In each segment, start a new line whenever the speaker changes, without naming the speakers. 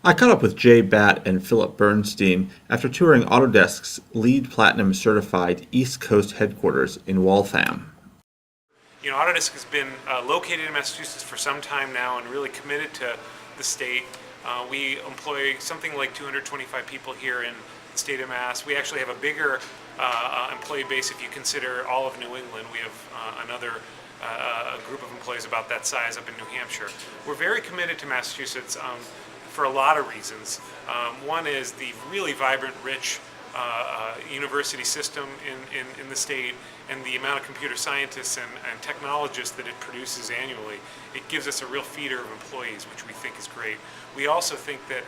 I caught up with Bhatt and Phillip Bernstein after touring Autodesk's LEED Platinum certified East Coast headquarters in Waltham.
Autodesk has been located in Massachusetts for some time now and really committed to the state. We employ something like 225 people here in the state of Mass. We actually have a bigger employee base if you consider all of New England. We have another group of employees about that size up in New Hampshire. We're very committed to Massachusetts for a lot of reasons. One is the really vibrant, rich university system in the state, and the amount of computer scientists and technologists that it produces annually. It gives us a real feeder of employees, which we think is great. We also think that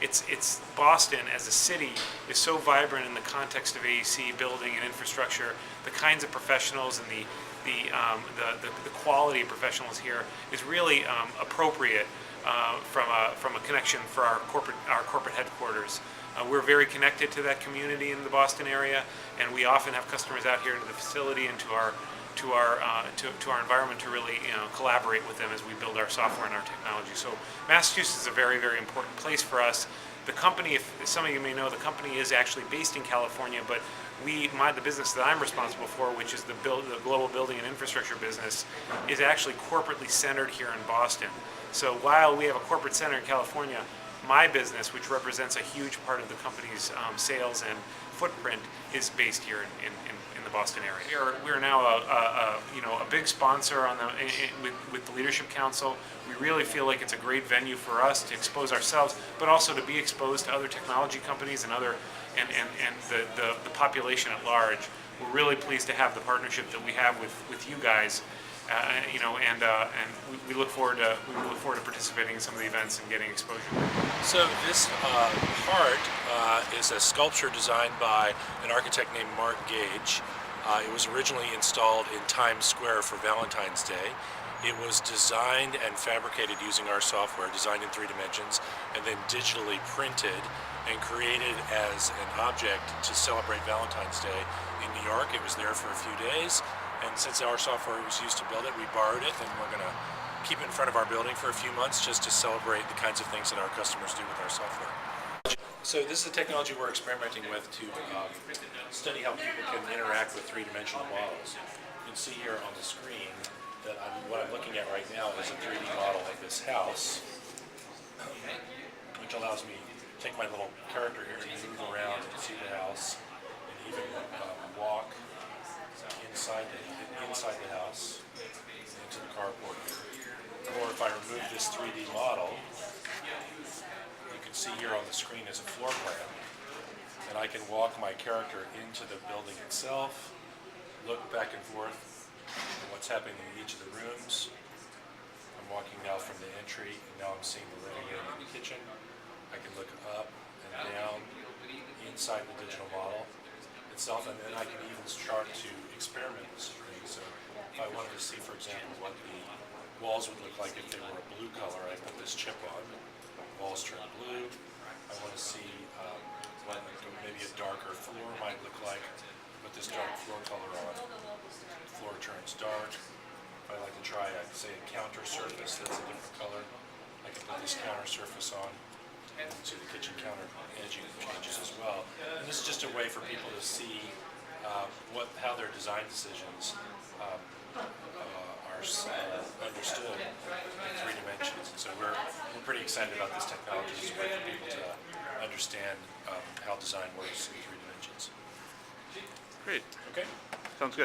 it's Boston as a city is so vibrant in the context of AEC building and infrastructure. The kinds of professionals and the quality of professionals here is really appropriate from a connection for our corporate headquarters. We're very connected to that community in the Boston area, and we often have customers out here into the facility and to our environment to really collaborate with them as we build our software and our technology. So Massachusetts is a very, very important place for us. The company, if some of you may know, the company is actually based in California, but the business that I'm responsible for, which is the global building and infrastructure business, is actually corporately centered here in Boston. So while we have a corporate center in California, my business, which represents a huge part of the company's sales and footprint, is based here in the Boston area. We're now a big sponsor on with the Leadership Council. We really feel like it's a great venue for us to expose ourselves, but also to be exposed to other technology companies and the population at large. We're really pleased to have the partnership that we have with you guys. And we look forward to participating in some of the events and getting exposure.
So this part is a sculpture designed by an architect named Mark Gage. It was originally installed in Times Square for Valentine's Day. It was designed and fabricated using our software, designed in 3 dimensions, and then digitally printed and created as an object to celebrate Valentine's Day in New York. It was there for a few days. And since our software was used to build it, we borrowed it, and we're going to keep it in front of our building for a few months just to celebrate the kinds of things that our customers do with our software. So this is the technology we're experimenting with to study how people can interact with 3-dimensional models. You can see here on the screen that what I'm looking at right now is a 3D model of this house, which allows me to take my little character here and move around and see the house, and even walk inside the house into the carport. Or if I remove this 3D model, you can see here on the screen is a floor plan, and I can walk my character into the building itself, look back and forth at what's happening in each of the rooms. I'm walking now from the entry, and now I'm seeing the living room and the kitchen. I can look up and down inside the digital model itself, and then I can even start to experiment with the screen. So if I wanted to see, for example, what the walls would look like if they were a blue color, I put this chip on, the walls turn blue. I want to see what maybe a darker floor might look like, put this dark floor color on, the floor turns dark. If I like to try, say, a counter surface that's a different color, I can put this counter surface on. And see the kitchen counter edging changes as well. And this is just a way for people to see how their design decisions are understood in 3 dimensions. And so we're pretty excited about this technology as a way for people to understand how design works in 3 dimensions.
Great.
Okay.
Sounds good.